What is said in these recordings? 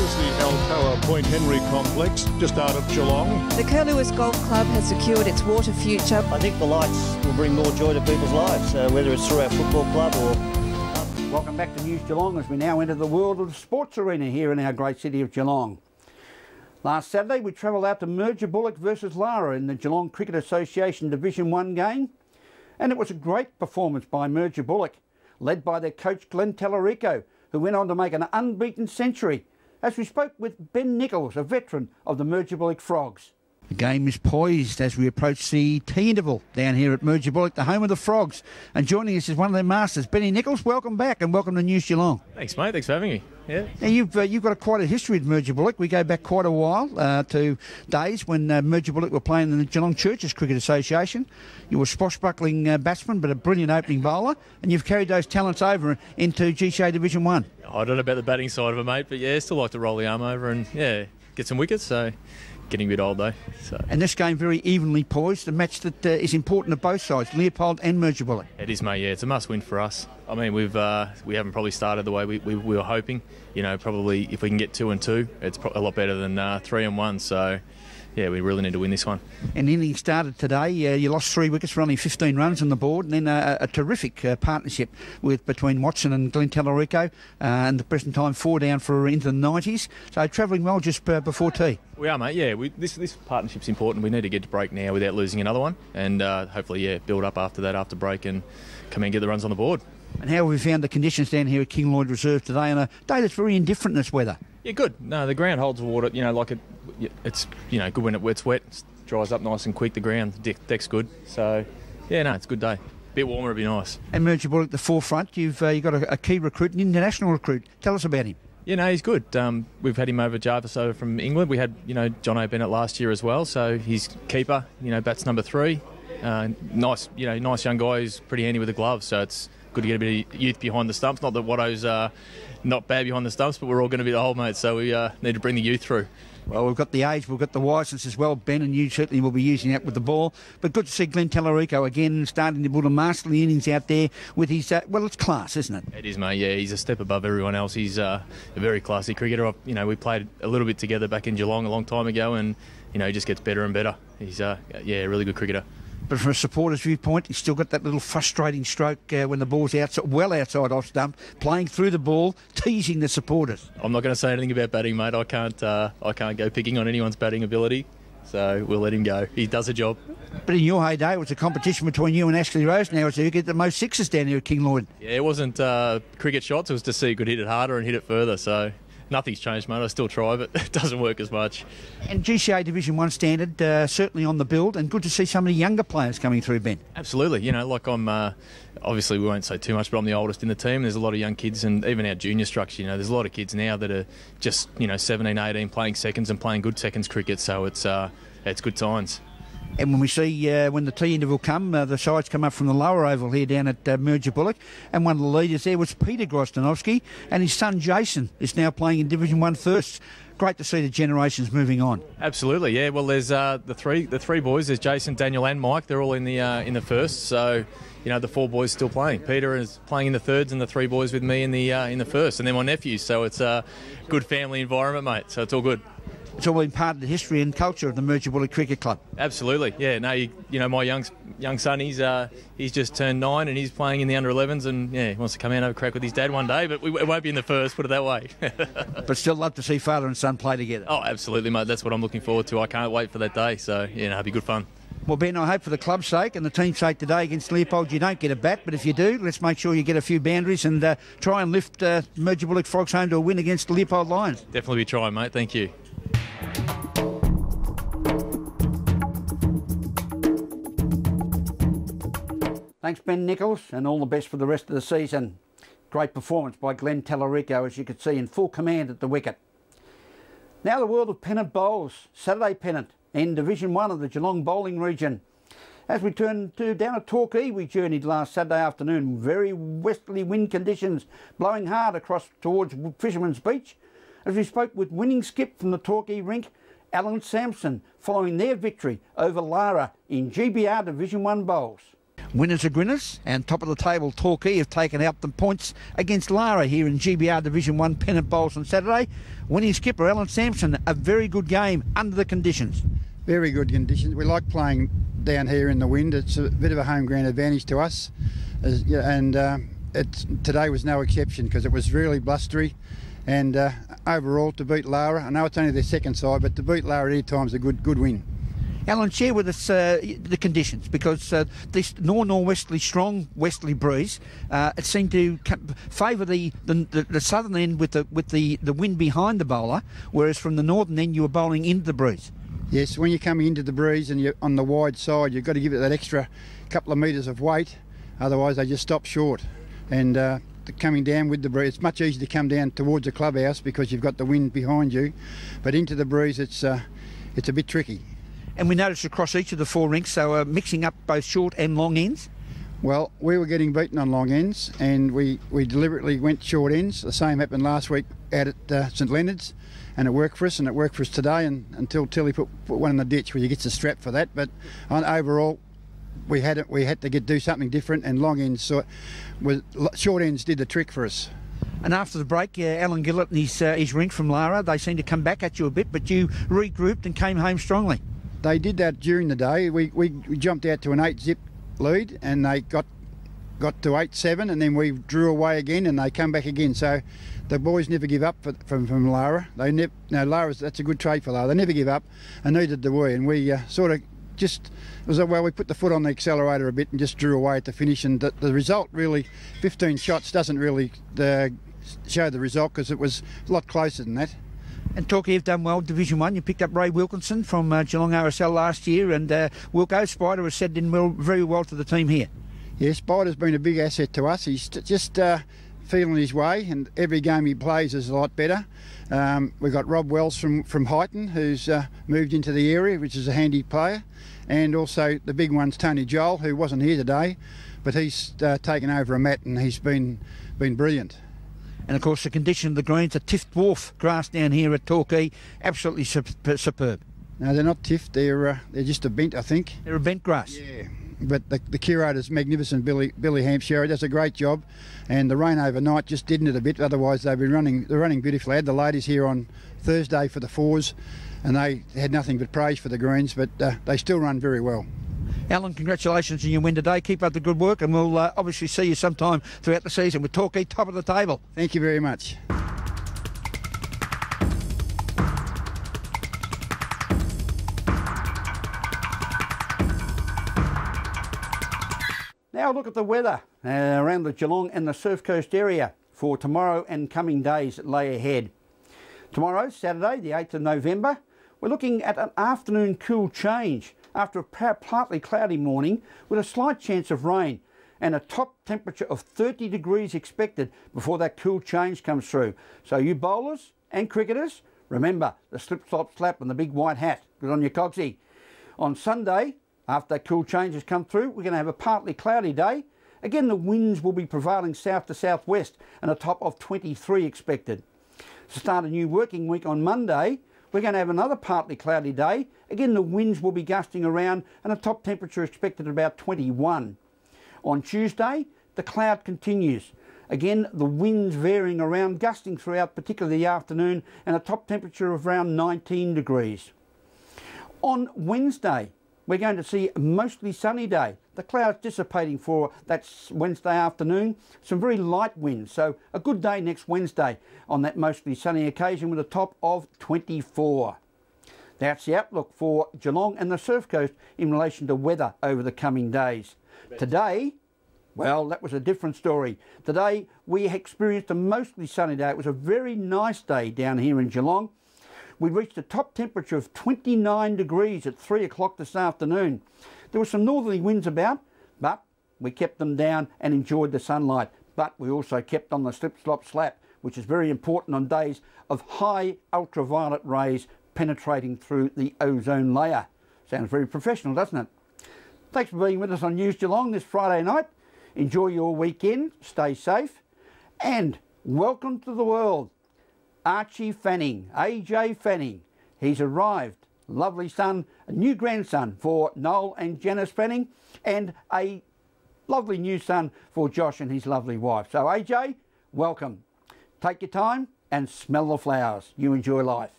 is the Alcoa Point Henry complex, just out of Geelong. The Curlewis Golf Club has secured its water future. I think the lights will bring more joy to people's lives, whether it's through our football club or... Welcome back to News Geelong as we now enter the world of the sports arena here in our great city of Geelong. Last Saturday we travelled out to Merger-Bullock versus Lara in the Geelong Cricket Association Division 1 game, and it was a great performance by Merger-Bullock, led by their coach Glenn Tallarico, who went on to make an unbeaten century, as we spoke with Ben Nichols, a veteran of the Merger-Bullock Frogs. The game is poised as we approach the tea interval down here at Merger-Bullock, the home of the Frogs. And joining us is one of their masters, Benny Nichols. Welcome back and welcome to News Geelong. Thanks, mate. Thanks for having me. Yeah. Now, you've got quite a history with Merger-Bullock. We go back quite a while to days when Merger-Bullock were playing in the Geelong Churches Cricket Association. You were a swashbuckling batsman but a brilliant opening bowler, and you've carried those talents over into GCA Division 1. I don't know about the batting side of it, mate, but yeah, still like to roll the arm over and, yeah, get some wickets, so... Getting a bit old though. So. And this game very evenly poised, a match that is important to both sides, Leopold and Merger-Bullock. It is, mate. Yeah, it's a must-win for us. I mean, we haven't probably started the way we were hoping. You know, probably if we can get 2 and 2, it's a lot better than 3 and 1. So, yeah, we really need to win this one. And the inning started today. You lost 3 wickets for only 15 runs on the board, and then a terrific partnership between Watson and Glenn Tallarico, and the present time 4 down for into the 90s. So travelling well just before tea. We are, mate. Yeah, this partnership's important. We need to get to break now without losing another one, and hopefully, yeah, build up after that, after break, and come in and get the runs on the board. And how have we found the conditions down here at King Lloyd Reserve today on a day that's very indifferent in this weather? Yeah, good. No, the ground holds water. You know, like it's good when it's wet. It dries up nice and quick. The ground, the deck's good. So, yeah, no, it's a good day. A bit warmer would be nice. And Merger-Bullock at the forefront. You've got a key recruit, an international recruit. Tell us about him. Yeah, no, he's good. We've had him over Jarvis over from England. We had, John O'Bennett last year as well. So he's keeper. Bats number 3. Nice young guy who's pretty handy with the gloves. So it's good to get a bit of youth behind the stumps. Not that Watto's not bad behind the stumps, but we're all going to be the old mates. So we need to bring the youth through. Well, we've got the age, we've got the wiseness as well, Ben, and you certainly will be using that with the ball. But good to see Glenn Tallarico again starting to build a masterly innings out there with his, it's class, isn't it? It is, mate, yeah. He's a step above everyone else. He's a very classy cricketer. We played a little bit together back in Geelong a long time ago, and, he just gets better and better. He's, a really good cricketer. But from a supporter's viewpoint, he's still got that little frustrating stroke when the ball's well outside off stump, playing through the ball, teasing the supporters. I'm not going to say anything about batting, mate. I can't go picking on anyone's batting ability, so we'll let him go. He does a job. But in your heyday, it was a competition between you and Ashley Rose. Now it's who get the most sixes down here at King Lloyd. Yeah, it wasn't cricket shots. It was to see who could hit it harder and hit it further. So nothing's changed, mate. I still try, but it doesn't work as much. And GCA Division 1 standard, certainly on the build, and good to see some of the younger players coming through, Ben. Absolutely. I'm, obviously we won't say too much, but I'm the oldest in the team. There's a lot of young kids, and even our junior structure, there's a lot of kids now that are just, 17, 18, playing seconds and playing good seconds cricket, so it's good signs. And when we see when the tea interval come, the sides come up from the lower oval here down at Merger-Bullock, and one of the leaders there was Peter Grostanovsky, and his son Jason is now playing in Division 1 first. Great to see the generations moving on. Absolutely, yeah. Well, there's the three boys. There's Jason, Daniel, and Mike. They're all in the first. So, the 4 boys still playing. Peter is playing in the thirds, and the 3 boys with me in the first, and then my nephews. So it's a good family environment, mate. So it's all good. It's all been part of the history and culture of the Merger-Bullock Cricket Club. Absolutely, yeah. No, my young son, he's just turned 9 and he's playing in the under-11s, and he wants to come out and have a crack with his dad one day. But it won't be in the first, put it that way. But still love to see father and son play together. Oh, absolutely, mate. That's what I'm looking forward to. I can't wait for that day. So it'll be good fun. Well, Ben, I hope for the club's sake and the team's sake today against Leopold you don't get a bat, but if you do, let's make sure you get a few boundaries and try and lift Merger-Bullock Frogs home to a win against the Leopold Lions. Definitely be trying, mate. Thank you. Thanks, Ben Nichols, and all the best for the rest of the season. Great performance by Glenn Tallarico, as you could see, in full command at the wicket. Now the world of pennant bowls. Saturday pennant in Division 1 of the Geelong bowling region. As we turn down at Torquay, we journeyed last Saturday afternoon. Very westerly wind conditions, blowing hard across towards Fisherman's Beach. As we spoke with winning skip from the Torquay rink, Alan Sampson, following their victory over Lara in GBR Division 1 bowls. Winners are grinners, and top of the table Torquay have taken out the points against Lara here in GBR Division 1 pennant bowls on Saturday. Winning skipper Alan Sampson, a very good game under the conditions. Very good conditions. We like playing down here in the wind. It's a bit of a home ground advantage to us, today was no exception because it was really blustery, and overall to beat Lara, I know it's only their second side, but to beat Lara at any time is a good win. Alan, share with us the conditions, because this north-northwesterly strong westerly breeze it seemed to favour the southern end with the wind behind the bowler, whereas from the northern end you were bowling into the breeze. Yes, when you're coming into the breeze and you're on the wide side, you've got to give it that extra couple of metres of weight, otherwise they just stop short. And coming down with the breeze, it's much easier to come down towards the clubhouse because you've got the wind behind you, but into the breeze it's a bit tricky. And we noticed across each of the 4 rinks they were mixing up both short and long ends. Well, we were getting beaten on long ends, and we deliberately went short ends. The same happened last week out at St Leonard's, and it worked for us, and it worked for us today, and until Tilly put one in the ditch where you get the strap for that. But overall, we had to do something different, and long ends, short ends did the trick for us. And after the break, Alan Gillett and his rink from Lara, they seemed to come back at you a bit, but you regrouped and came home strongly. They did that during the day. We jumped out to an 8-zip lead, and they got to 8-7, and then we drew away again, and they come back again. So the boys never give up from Lara. That's a good trade for Lara. They never give up, and neither did we. And we we put the foot on the accelerator a bit and just drew away at the finish. And the result really, 15 shots doesn't really show the result, because it was a lot closer than that. And Torquay have done well, Division 1. You picked up Ray Wilkinson from Geelong RSL last year, and Wilco Spider has settled in very well to the team here. Yeah, Spider's been a big asset to us. He's just feeling his way, and every game he plays is a lot better. We've got Rob Wells from Highton, who's moved into the area, which is a handy player. And also the big one's Tony Joel, who wasn't here today, but he's taken over a mat, and he's been brilliant. And of course the condition of the greens, a Tiff Dwarf grass down here at Torquay, absolutely superb. No, they're not Tiff, they're just a bent, I think. They're a bent grass. Yeah, but the curator's magnificent, Billy Hampshire, does a great job, and the rain overnight just didn't it a bit, otherwise they're running beautifully. I had the ladies here on Thursday for the 4s, and they had nothing but praise for the greens, but they still run very well. Alan, congratulations on your win today. Keep up the good work, and we'll obviously see you sometime throughout the season with Torquay top of the table. Thank you very much. Now look at the weather around the Geelong and the Surf Coast area for tomorrow and coming days that lay ahead. Tomorrow, Saturday, the 8th of November, we're looking at an afternoon cool change after a partly cloudy morning with a slight chance of rain, and a top temperature of 30 degrees expected before that cool change comes through. So you bowlers and cricketers, remember the slip, slop, slap and the big white hat. Good on your Cogsy. On Sunday, after that cool change has come through, we're going to have a partly cloudy day. Again, the winds will be prevailing south to southwest, and a top of 23 expected. To start a new working week on Monday, we're going to have another partly cloudy day. Again, the winds will be gusting around, and a top temperature expected at about 21. On Tuesday, the cloud continues. Again, the winds varying around, gusting throughout, particularly the afternoon, and a top temperature of around 19 degrees. On Wednesday, we're going to see a mostly sunny day. The clouds dissipating for that Wednesday afternoon. Some very light winds, so a good day next Wednesday on that mostly sunny occasion with a top of 24. That's the outlook for Geelong and the Surf Coast in relation to weather over the coming days. Today, well, that was a different story. Today we experienced a mostly sunny day. It was a very nice day down here in Geelong. We reached a top temperature of 29 degrees at 3 o'clock this afternoon. There were some northerly winds about, but we kept them down and enjoyed the sunlight. But we also kept on the slip, slop, slap, which is very important on days of high ultraviolet rays penetrating through the ozone layer. Sounds very professional, doesn't it? Thanks for being with us on News Geelong this Friday night. Enjoy your weekend, stay safe, and welcome to the world. Archie Fanning, AJ Fanning. He's arrived. Lovely son, a new grandson for Noel and Janice Fanning, and a lovely new son for Josh and his lovely wife. So AJ, welcome. Take your time and smell the flowers. You enjoy life.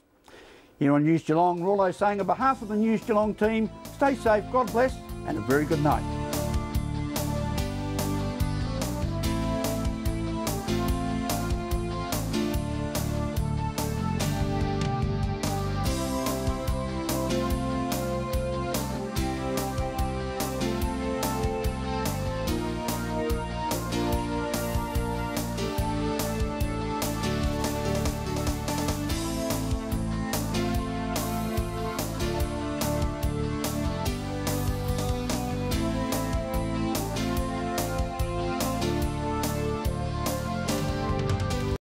Here on News Geelong, Rawlo saying on behalf of the News Geelong team, stay safe, God bless, and a very good night.